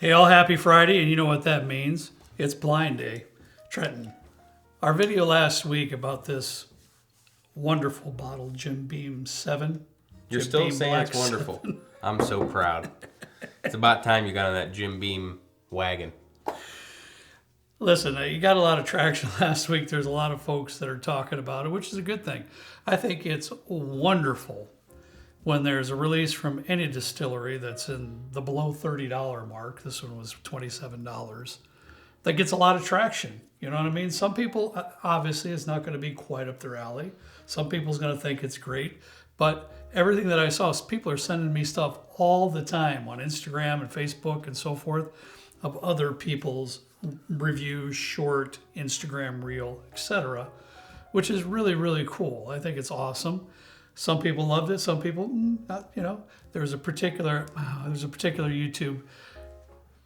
Hey, all happy Friday, and you know what that means. It's blind day. Trenton, our video last week about this wonderful bottle, Jim Beam 7. You're Jim still Beam saying Black it's wonderful. 7. I'm so proud. It's about time you got on that Jim Beam wagon. Listen, you got a lot of traction last week. There's a lot of folks that are talking about it, which is a good thing. I think it's wonderful when there's a release from any distillery that's in the below $30 mark. This one was $27. That gets a lot of traction. You know what I mean? Some people, obviously, it's not going to be quite up their alley. Some people's going to think it's great. But everything that I saw, people are sending me stuff all the time on Instagram and Facebook and so forth of other people's reviews, short, Instagram reel, etc., which is really, really cool. I think it's awesome. Some people loved it. Some people, not. You know, there's a particular YouTube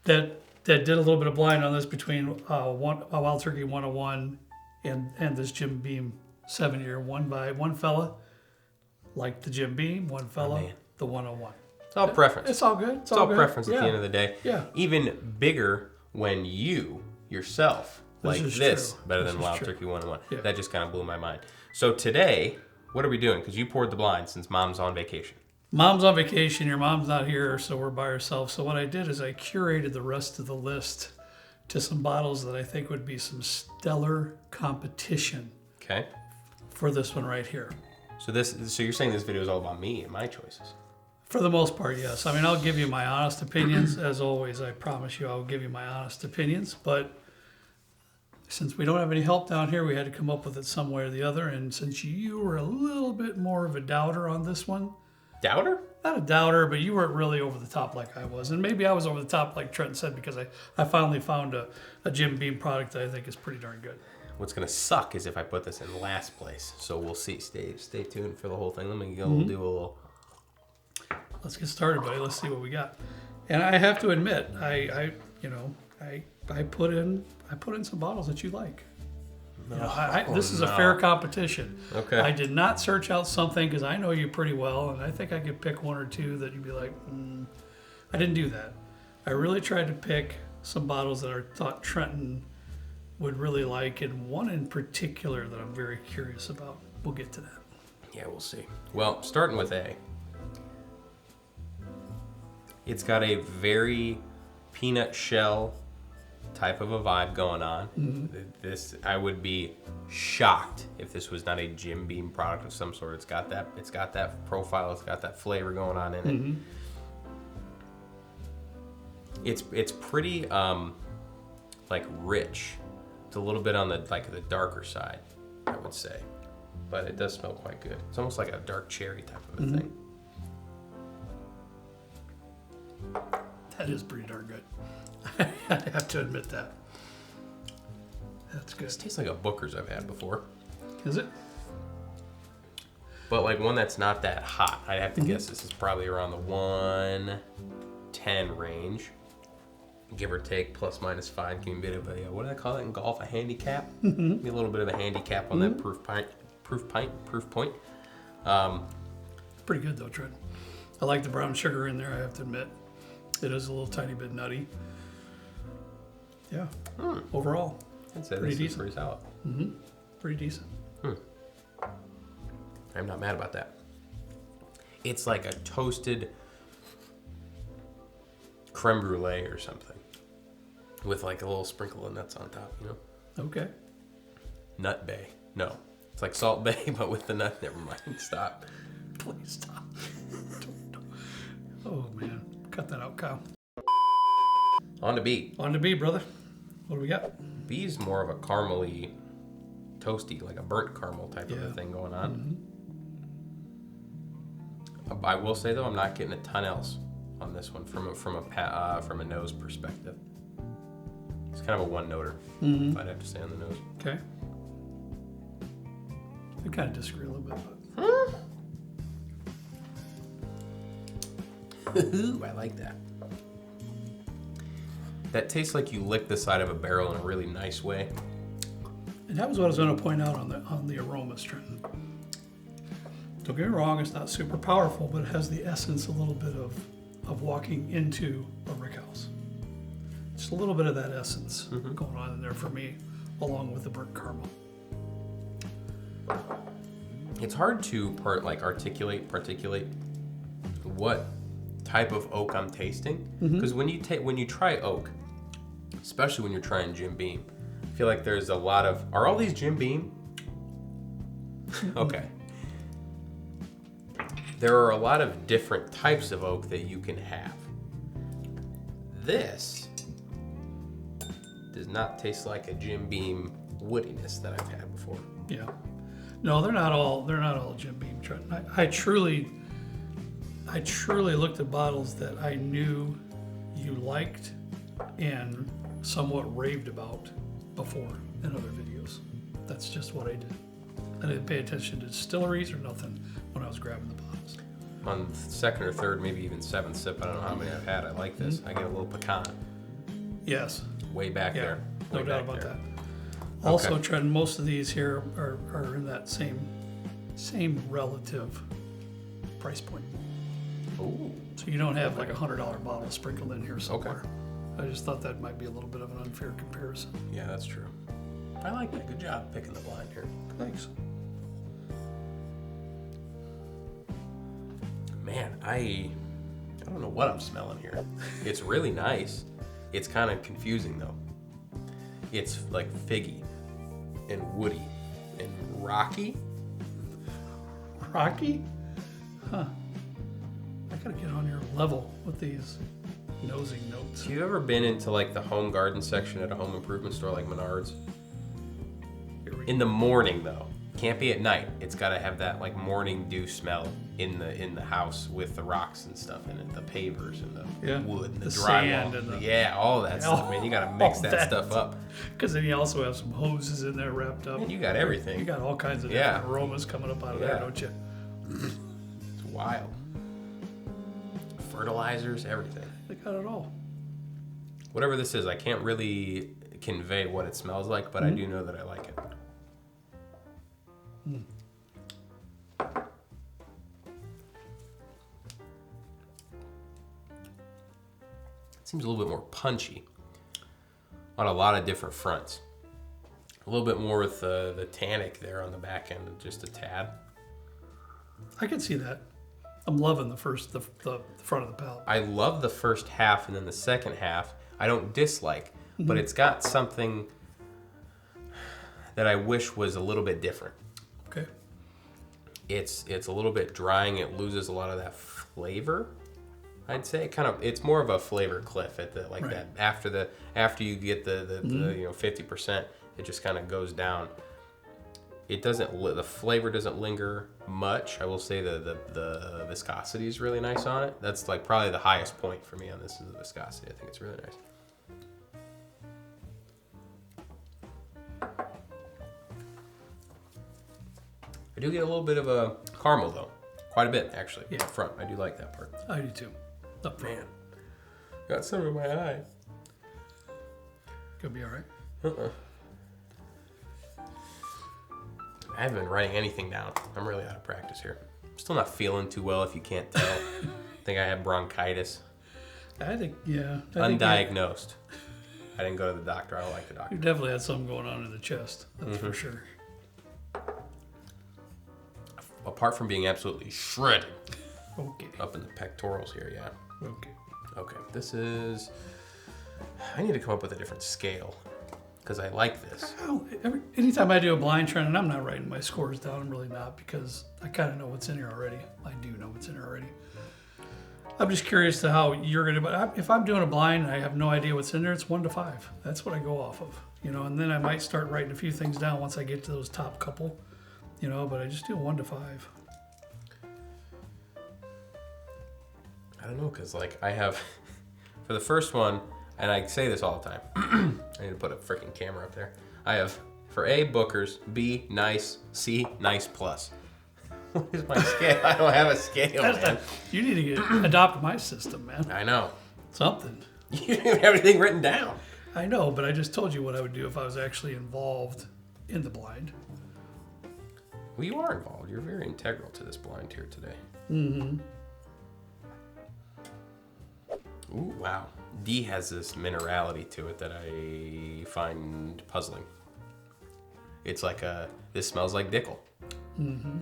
that did a little bit of blind on this between Wild Turkey 101 and this Jim Beam 7-year. One fella liked the Jim Beam, one fella the 101. It's all preference. It's all good. It's all good. Preference at the end of the day. Yeah. Even bigger when you yourself like this better than Wild Turkey 101. Yeah. That just kind of blew my mind. So today, what are we doing? Because you poured the blind since Mom's on vacation. Mom's on vacation. Your mom's not here, so we're by ourselves. So what I did is I curated the rest of the list to some bottles that I think would be some stellar competition. Okay. For this one right here. So you're saying this video is all about me and my choices? For the most part, yes. I mean, I'll give you my honest opinions. As always, I promise you I'll give you my honest opinions. But since we don't have any help down here, we had to come up with it some way or the other. And since you were a little bit more of a doubter on this one. Doubter? Not a doubter, but you weren't really over the top like I was. And maybe I was over the top like Trent said because I finally found a Jim Beam product that I think is pretty darn good. What's going to suck is if I put this in last place. So we'll see. Stay tuned for the whole thing. Let me go do a little... Let's get started, buddy. Let's see what we got. And I have to admit, I put in some bottles that you like. You know, this is a fair competition. Okay. I did not search out something because I know you pretty well, and I think I could pick one or two that you'd be like, I didn't do that. I really tried to pick some bottles that I thought Trenton would really like, and one in particular that I'm very curious about. We'll get to that. Yeah, we'll see. Well, starting with A. It's got a very peanut shell type of a vibe going on. Mm-hmm. I would be shocked if this was not a Jim Beam product of some sort. It's got that profile. It's got that flavor going on in it. It's pretty like rich. It's a little bit on the darker side, I would say, but it does smell quite good. It's almost like a dark cherry type of a thing. That is pretty darn good. I have to admit that. That's good. This tastes like a Booker's I've had before. Is it? But like one that's not that hot. I'd have to guess this is probably around the 110 range. Give or take, plus minus 5. Give me a bit of a, what do they call it in golf? A handicap? Maybe a little bit of a handicap on that proof point. Pretty good though, Trent. I like the brown sugar in there, I have to admit. It is a little tiny bit nutty. Yeah. Overall, I'd say pretty this decent. is pretty solid. Pretty decent. I'm not mad about that. It's like a toasted creme brulee or something with like a little sprinkle of nuts on top, you know? Okay. Nut Bay. No. It's like Salt Bay, but with the nut. Never mind. Stop. Please stop. Oh, man. Cut that out, Kyle. On to B. On to B, brother. What do we got? B's more of a caramely, toasty, like a burnt caramel type of a thing going on. I will say though, I'm not getting a ton else on this one from a nose perspective. It's kind of a one-noter, if I'd have to say on the nose. Okay. I kind of disagree a little bit, but... Ooh, I like that. That tastes like you licked the side of a barrel in a really nice way. And that was what I was going to point out on the aromas, Trenton. Don't get me wrong, it's not super powerful, but it has the essence a little bit of walking into a rick house. Just a little bit of that essence going on in there for me, along with the burnt caramel. It's hard to articulate what type of oak I'm tasting, because when you try oak, especially when you're trying Jim Beam, I feel like there's a lot of, are all these Jim Beam? Okay. There are a lot of different types of oak that you can have. This does not taste like a Jim Beam woodiness that I've had before. Yeah. No, they're not all Jim Beam. I truly looked at bottles that I knew you liked and somewhat raved about before in other videos. That's just what I did. I didn't pay attention to distilleries or nothing when I was grabbing the bottles. On second or third, maybe even seventh sip, I don't know how many I've had. I like this. I get a little pecan. Yes. Way back there. No doubt about that. Also, Trent, most of these here are in that same relative price point. Ooh. So you don't have like $100 bottle sprinkled in here somewhere. Okay. I just thought that might be a little bit of an unfair comparison. Yeah, that's true. I like that. Good job picking the blind here. Thanks. Man, I don't know what I'm smelling here. It's really nice. It's kind of confusing though. It's like figgy and woody and rocky. Rocky? Huh. I gotta get on your level with these nosing notes. Have you ever been into like the home garden section at a home improvement store like Menards? In the morning though. Can't be at night. It's got to have that like morning dew smell in the house with the rocks and stuff in it, the pavers and the wood and the drywall. Sand and all that stuff, man. You got to mix that stuff up. Because then you also have some hoses in there wrapped up. Man, you got everything. You got all kinds of different aromas coming up out of there, don't you? It's wild. Fertilizers, everything. They got it all. Whatever this is, I can't really convey what it smells like, but I do know that I like it. It seems a little bit more punchy on a lot of different fronts. A little bit more with the tannic there on the back end, just a tad. I can see that. I'm loving the front of the palate. I love the first half, and then the second half I don't dislike, but it's got something that I wish was a little bit different. Okay. It's a little bit drying. It loses a lot of that flavor. I'd say it's more of a flavor cliff at that after you get the 50%, it just kind of goes down. It doesn't, the flavor doesn't linger much. I will say the viscosity is really nice on it. That's like probably the highest point for me on this is the viscosity. I think it's really nice. I do get a little bit of a caramel though. Quite a bit actually. Yeah. Up front. I do like that part. I do too. Up front. Man. Got some in my eye. Could be all right. I haven't been writing anything down. I'm really out of practice here. I'm still not feeling too well if you can't tell. I think I have bronchitis. I think, Undiagnosed. I didn't go to the doctor. I don't like the doctor. You definitely had something going on in the chest. That's for sure. Apart from being absolutely shredded. Okay. Up in the pectorals here, yeah. Okay. This is... I need to come up with a different scale. Because I like this. Anytime I do a blind trend, and I'm not writing my scores down, I'm really not, because I kind of know what's in here already. I do know what's in here already. I'm just curious to how you're going to, if I'm doing a blind and I have no idea what's in there, it's 1 to 5. That's what I go off of, and then I might start writing a few things down once I get to those top couple, but I just do 1 to 5. I don't know, because I have, for the first one, and I say this all the time, I need to put a freaking camera up there. I have, for A, Booker's, B, nice, C, nice plus. What is my scale? I don't have a scale, man. You need to adopt my system, man. I know. Something. You have everything written down. I know, but I just told you what I would do if I was actually involved in the blind. Well, you are involved. You're very integral to this blind here today. Mm-hmm. Ooh, wow. D has this minerality to it that I find puzzling. It's like this smells like Dickel. Mm-hmm.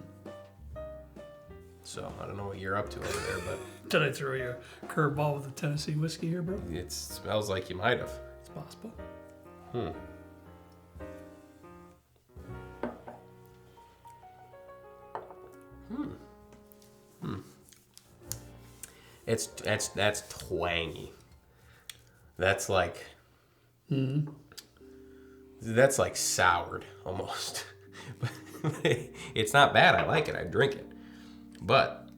So I don't know what you're up to over there, but Did I throw you a curveball with the Tennessee whiskey here, bro? it smells like you might have. It's possible. That's twangy. That's like that's like soured almost. It's not bad. I like it. I drink it. But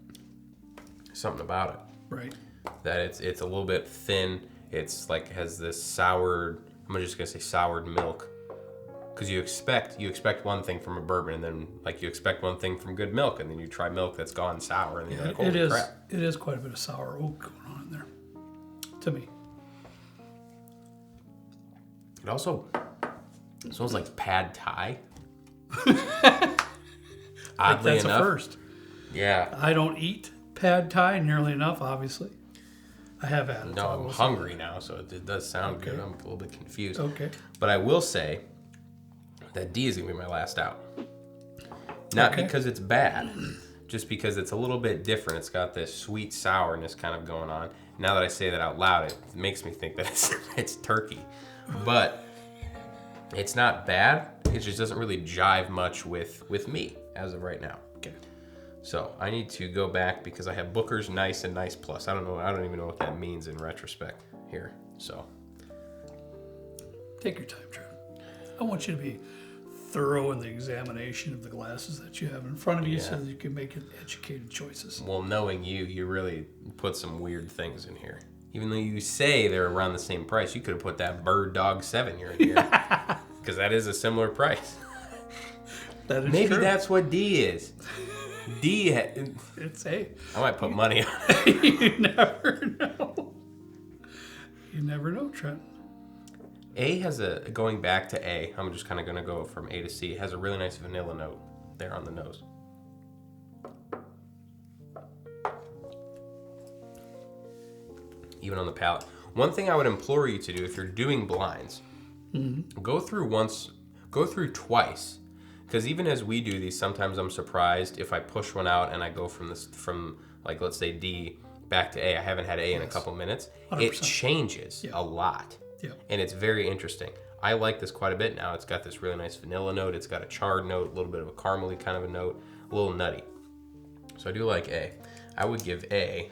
something about it. Right. That it's a little bit thin. It's like has this soured. I'm just gonna say soured milk. Because you expect one thing from a bourbon, and then like you expect one thing from good milk, and then you try milk that's gone sour, and then you're like, holy crap. It is quite a bit of sour oak going on in there, to me. It also smells like pad thai. Oddly That's enough, a first. yeah. I don't eat pad thai nearly enough, obviously. I have had it. No, I'm hungry now, so it does sound good. I'm a little bit confused. Okay. But I will say that D is gonna be my last out. Not because it's bad, just because it's a little bit different. It's got this sweet sourness kind of going on. Now that I say that out loud, it makes me think that it's turkey. But it's not bad. It just doesn't really jive much with me as of right now. Okay. So I need to go back because I have Booker's Nice and Nice Plus. I don't even know what that means in retrospect here. So Take your time, Trent. I want you to be thorough in the examination of the glasses that you have in front of you so that you can make educated choices. well, knowing you really put some weird things in here. Even though you say they're around the same price, you could have put that Bird Dog 7 you're in here. Because that is a similar price. That is Maybe true. that's what D is. It's A. I might put money on it. You never know. You never know, Trent. A has going back to A, I'm just kind of going to go from A to C. It has a really nice vanilla note there on the nose. Even on the palate. One thing I would implore you to do if you're doing blinds, go through twice. Because even as we do these, sometimes I'm surprised if I push one out and I go from like let's say D back to A. I haven't had A in a couple minutes. 100%. It changes a lot. Yeah. And it's very interesting. I like this quite a bit now. It's got this really nice vanilla note. It's got a charred note, a little bit of a caramely kind of a note, a little nutty. So I do like A. I would give A.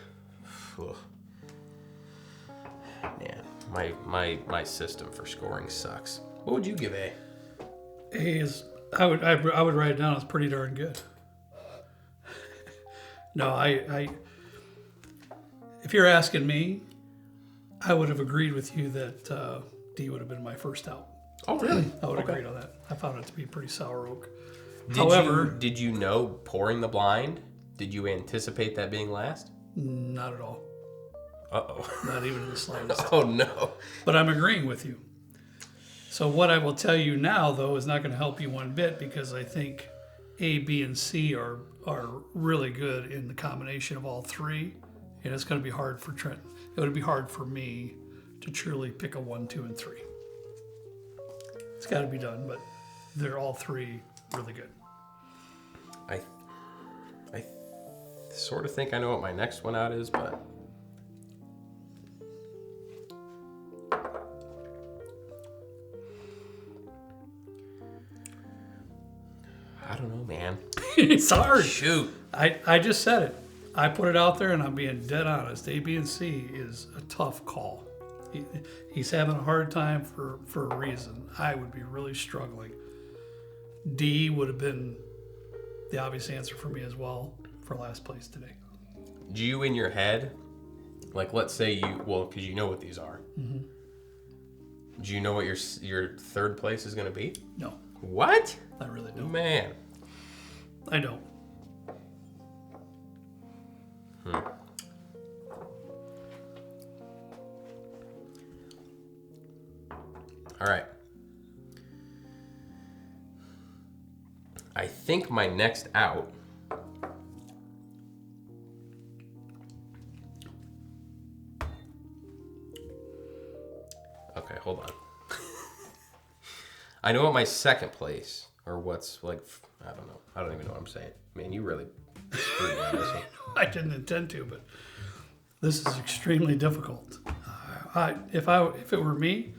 Man, my system for scoring sucks. What would you give A? A is I would write it down as pretty darn good. No, I if you're asking me, I would have agreed with you that D would have been my first out. Oh, really? I would have agreed on that. I found it to be pretty sour oak. Did you know pouring the blind? Did you anticipate that being last? Not at all. Uh-oh. Not even in the slightest. Oh, no. But I'm agreeing with you. So what I will tell you now, though, is not going to help you one bit because I think A, B, and C are really good in the combination of all three. And it's going to be hard for Trent. It would be hard for me to truly pick a 1, 2, and 3. It's got to be done, but they're all three really good. I sort of think I know what my next one out is, but I don't know, man. It's hard. Shoot. I just said it. I put it out there, and I'm being dead honest. A, B, and C is a tough call. He's having a hard time for a reason. I would be really struggling. D would have been the obvious answer for me as well for last place today. Do you in your head, like let's say because you know what these are. Mm-hmm. Do you know what your third place is going to be? No. What? I really don't. Man. I don't. All right. I think my next out Okay, hold on. I know what my second place, or what's like, I don't know. I don't even know what I'm saying. Man, you really screwed me on this one. I didn't intend to, but this is extremely difficult. If it were me,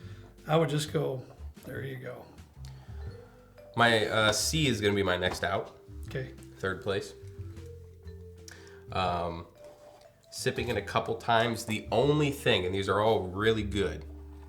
I would just go, there you go. My C is going to be my next out. Okay. Third place. Sipping it a couple times. The only thing, and these are all really good.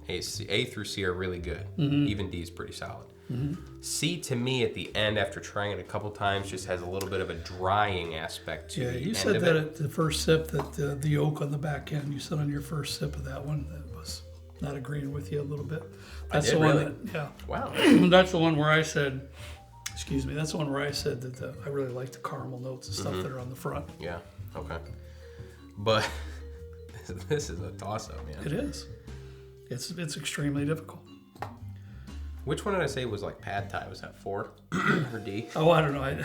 A through C are really good. Mm-hmm. Even D is pretty solid. Mm-hmm. C to me at the end, after trying it a couple times, just has a little bit of a drying aspect to it. Yeah, you said that at the first sip, that the oak on the back end, you said on your first sip of that one, that was not agreeing with you a little bit. That's the one that, yeah. Wow. That's the one where I said, excuse me, that's the one where I said that I really like the caramel notes and stuff that are on the front. Yeah, okay. But this is a toss-up, man. It is. It's extremely difficult. Which one did I say was like pad thai? Was that 4 or D? Oh, I don't know. I'm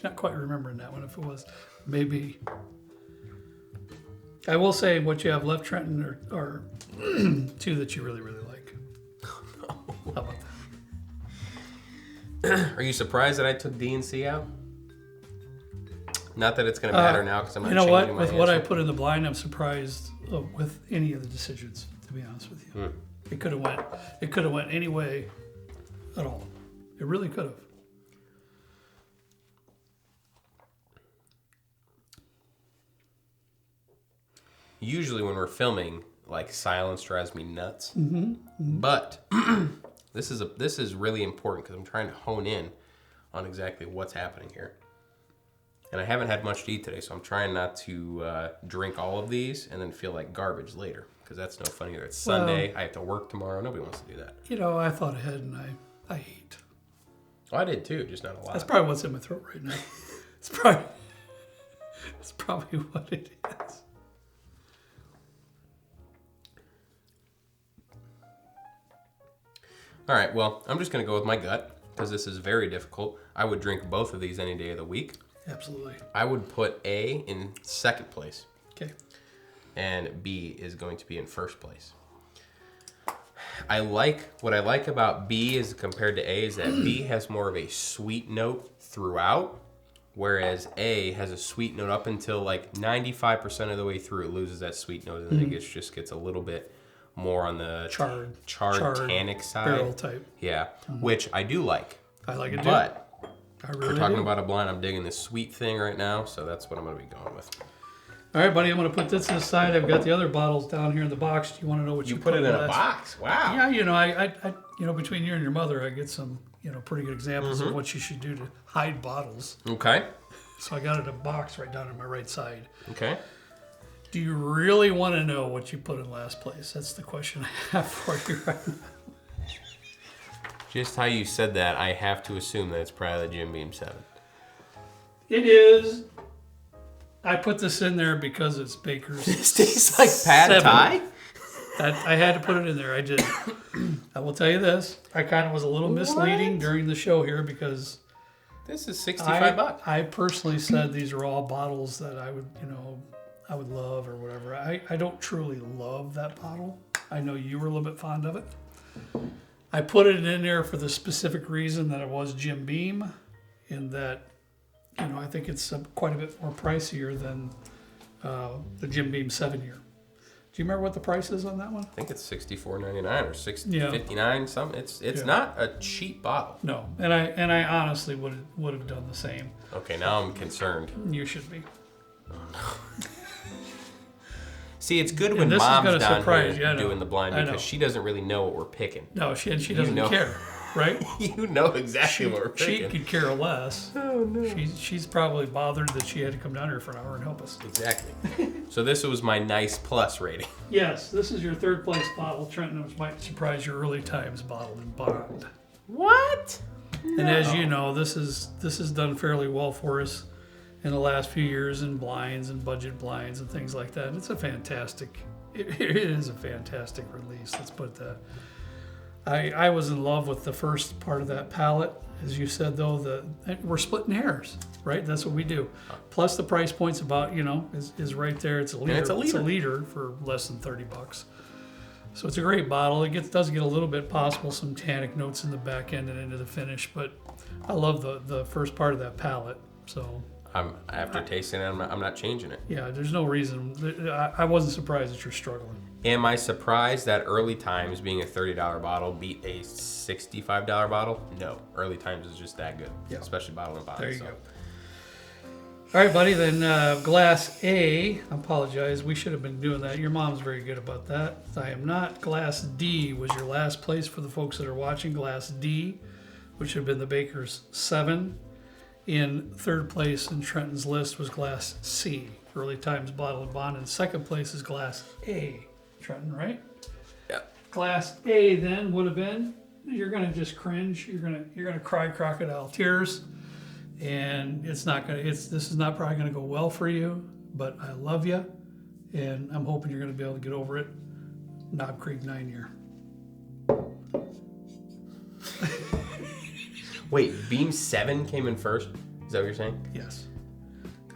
not quite remembering that one. If it was, maybe. I will say what you have left, Trenton, are two that you really, really like. No. How about that? Are you surprised that I took D and C out? Not that it's going to matter now because I'm not changing my answer. With what I put in the blind, I'm surprised with any of the decisions, to be honest with you. It could have went any way at all. It really could have. Usually when we're filming, like, silence drives me nuts. Mm-hmm. But this is really important because I'm trying to hone in on exactly what's happening here. And I haven't had much to eat today, so I'm trying not to drink all of these and then feel like garbage later. Because that's no fun either. It's Sunday. I have to work tomorrow. Nobody wants to do that. You know, I thought ahead and I ate. Oh, I did too, just not a lot. That's probably what's in my throat right now. It's probably what it is. All right, well, I'm just going to go with my gut because this is very difficult. I would drink both of these any day of the week. Absolutely. I would put A in second place. Okay. And B is going to be in first place. What I like about B is compared to A is that B has more of a sweet note throughout, whereas A has a sweet note up until like 95% of the way through. It loses that sweet note, and then it just gets a little bit more on the charred tannic side. Barrel type. Yeah, which I do like. I like it too. But I really we're talking about a blind. I'm digging this sweet thing right now, so that's what I'm going to be going with. All right, buddy, I'm going to put this to the side. I've got the other bottles down here in the box. Do you want to know what you put it in a box? Wow. Yeah, you know, I between you and your mother, I get some, pretty good examples of what you should do to hide bottles. Okay. So I got it in a box right down on my right side. Okay. Do you really want to know what you put in last place? That's the question I have for you right now. Just how you said that, I have to assume that it's probably the Jim Beam 7. It is. I put this in there because it's Baker's. This tastes like pad thai? I had to put it in there. I did. I will tell you this. I kind of was a little misleading during the show here because this is $65. I personally said these are all bottles that I would love or whatever. I don't truly love that bottle. I know you were a little bit fond of it. I put it in there for the specific reason that it was Jim Beam, in that, I think it's quite a bit more pricier than the Jim Beam 7-year. Do you remember what the price is on that one? I think it's $64.99 or $59 something. It's not a cheap bottle. No, and I honestly would have done the same. Okay, now I'm concerned. You should be. Oh no. See, it's good when Mom's down here doing the blind because she doesn't really know what we're picking. No, she doesn't care, right? You know exactly what we're picking. She could care less. Oh, no. She's probably bothered that she had to come down here for an hour and help us. Exactly. So this was my nice plus rating. Yes, this is your third place bottle. Trenton, which might surprise your early times bottle in Bond. What? No. And as you know, this is done fairly well for us in the last few years in blinds and budget blinds and things like that. It's a fantastic, it is a fantastic release. Let's put that. I was in love with the first part of that palette. As you said, though, we're splitting hairs, right? That's what we do. Plus the price point's about, is right there. It's a liter. It's a liter for less than $30. So it's a great bottle. It does get a little bit possible some tannic notes in the back end and into the finish, but I love the first part of that palate. So after tasting it, I'm not changing it. yeah, there's no reason. I wasn't surprised that you're struggling. Am I surprised that Early Times, being a $30 bottle, beat a $65 bottle? No. Early Times is just that good, especially bottle and bottle. There you go. All right, buddy, then glass A. I apologize. We should have been doing that. Your mom's very good about that. I am not. Glass D was your last place for the folks that are watching. Glass D, which had been the Baker's 7. In third place in Trenton's list was glass C, Early Times Bottle and Bond. In second place is glass A, Trenton, right? Yeah. Glass A then would have been, you're gonna just cringe. You're gonna cry crocodile tears, and this is not probably gonna go well for you. But I love you, and I'm hoping you're gonna be able to get over it. Knob Creek 9-year. Wait, Beam 7 came in first? Is that what you're saying? Yes.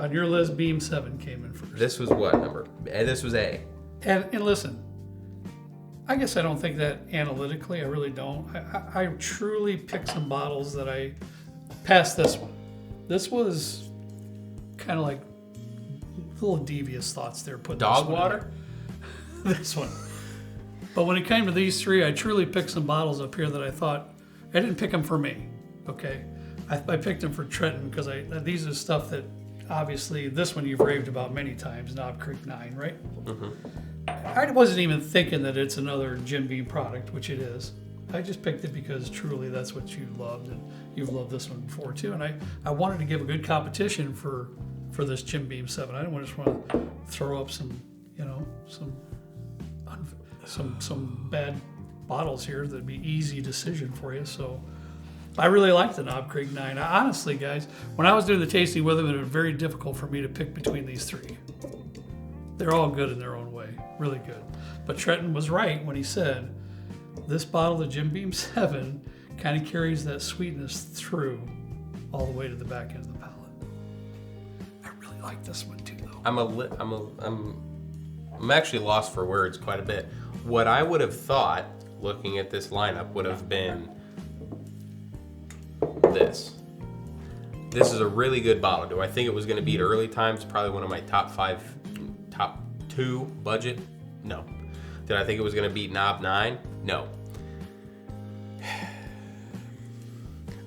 On your list, Beam 7 came in first. This was what number? This was A. And listen, I guess I don't think that analytically. I really don't. I truly picked some bottles that I passed this one. This was kind of like little devious thoughts there. Putting Dog water? This one. But when it came to these three, I truly picked some bottles up here that I thought, I didn't pick them for me. Okay, I picked them for Trenton because these are stuff that obviously this one you've raved about many times, Knob Creek 9, right? Mm-hmm. I wasn't even thinking that it's another Jim Beam product, which it is. I just picked it because truly that's what you loved, and you've loved this one before too. And I wanted to give a good competition for this Jim Beam 7. I didn't just want to throw up some bad bottles here that'd be easy decision for you. So I really like the Knob Creek 9. Honestly, guys, when I was doing the tasting with them, it was very difficult for me to pick between these three. They're all good in their own way, really good. But Trenton was right when he said, this bottle of Jim Beam 7 kind of carries that sweetness through all the way to the back end of the palate. I really like this one too, though. I'm actually lost for words quite a bit. What I would have thought, looking at this lineup, would have been this. This is a really good bottle. Do I think it was going to beat Early Times? Probably one of my top 2 budget? No. Did I think it was going to beat Knob 9? No.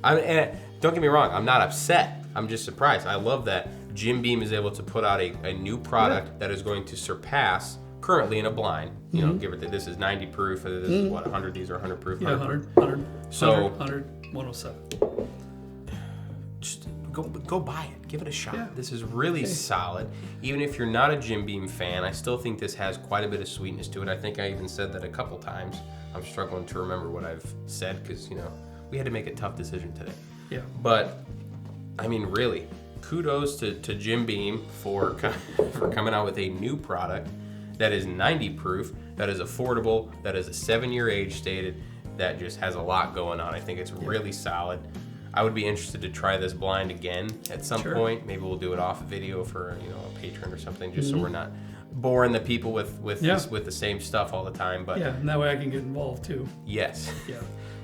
Don't get me wrong, I'm not upset. I'm just surprised. I love that Jim Beam is able to put out a new product that is going to surpass currently in a blind. You know, give it that this is 90 proof. This is what, 100? These are 100 proof. Yeah, 100. So 100, 107. Just go buy it. Give it a shot. Yeah. This is really solid. Even if you're not a Jim Beam fan, I still think this has quite a bit of sweetness to it. I think I even said that a couple times. I'm struggling to remember what I've said because, we had to make a tough decision today. Yeah. But, I mean, really, kudos to Jim Beam for coming out with a new product that is 90 proof, that is affordable, that is a 7-year age stated, that just has a lot going on. I think it's really solid. I would be interested to try this blind again at some point. Maybe we'll do it off video for a patron or something, just so we're not boring the people with the same stuff all the time. But and that way I can get involved too. Yes. Yeah,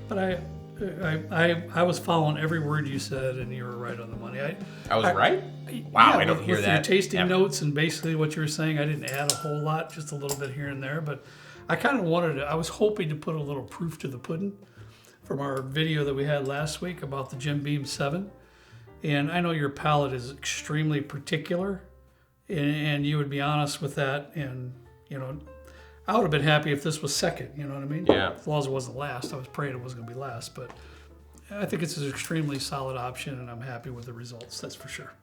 but I was following every word you said, and you were right on the money. I was right? Wow, yeah, I don't hear with that. Your tasting notes and basically what you were saying, I didn't add a whole lot, just a little bit here and there. But I kind of wanted to. I was hoping to put a little proof to the pudding from our video that we had last week about the Jim Beam 7. And I know your palate is extremely particular, and you would be honest with that. And, I would have been happy if this was second, you know what I mean? Yeah. As long as it wasn't last. I was praying it wasn't going to be last, but I think it's an extremely solid option, and I'm happy with the results, that's for sure.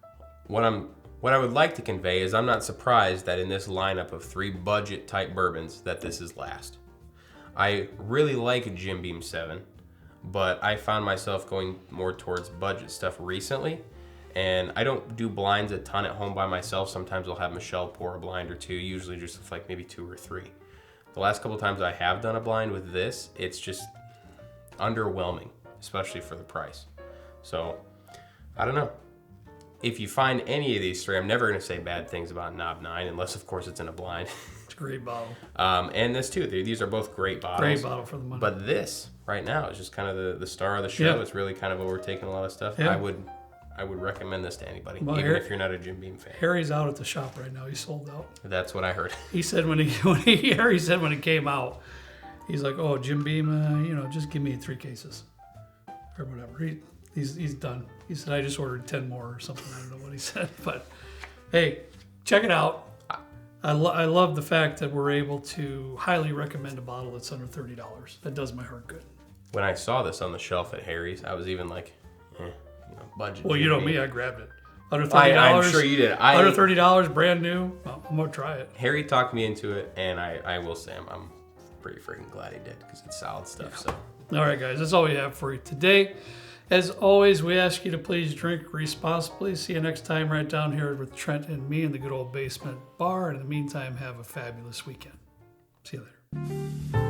What I would like to convey is I'm not surprised that in this lineup of 3 budget-type bourbons that this is last. I really like Jim Beam 7. But I found myself going more towards budget stuff recently. And I don't do blinds a ton at home by myself. Sometimes I'll have Michelle pour a blind or 2, usually just like maybe 2 or 3. The last couple times I have done a blind with this, it's just underwhelming, especially for the price. So, I don't know. If you find any of these 3, I'm never going to say bad things about Knob 9, unless of course it's in a blind. a great bottle. And this too. These are both great bottles. Great bottle for the money. But this right now is just kind of the star of the show. Yeah. It's really kind of overtaking a lot of stuff. Yeah. I would recommend this to anybody, Well, even if you're not a Jim Beam fan. Harry's out at the shop right now. He's sold out. That's what I heard. He said Harry said when it came out, he's like, "Oh, Jim Beam, just give me 3 cases or whatever." He's done. He said, "I just ordered 10 more or something." I don't know what he said, but hey, check it out. I love the fact that we're able to highly recommend a bottle that's under $30. That does my heart good. When I saw this on the shelf at Harry's, I was even like, budget. Well, you know me, I grabbed it. Under $30. I'm sure you did. Under $30, brand new. Well, I'm gonna try it. Harry talked me into it, and I will say I'm pretty freaking glad he did because it's solid stuff. So, all right, guys, that's all we have for you today. As always, we ask you to please drink responsibly. See you next time right down here with Trent and me in the good old basement bar. And in the meantime, have a fabulous weekend. See you later.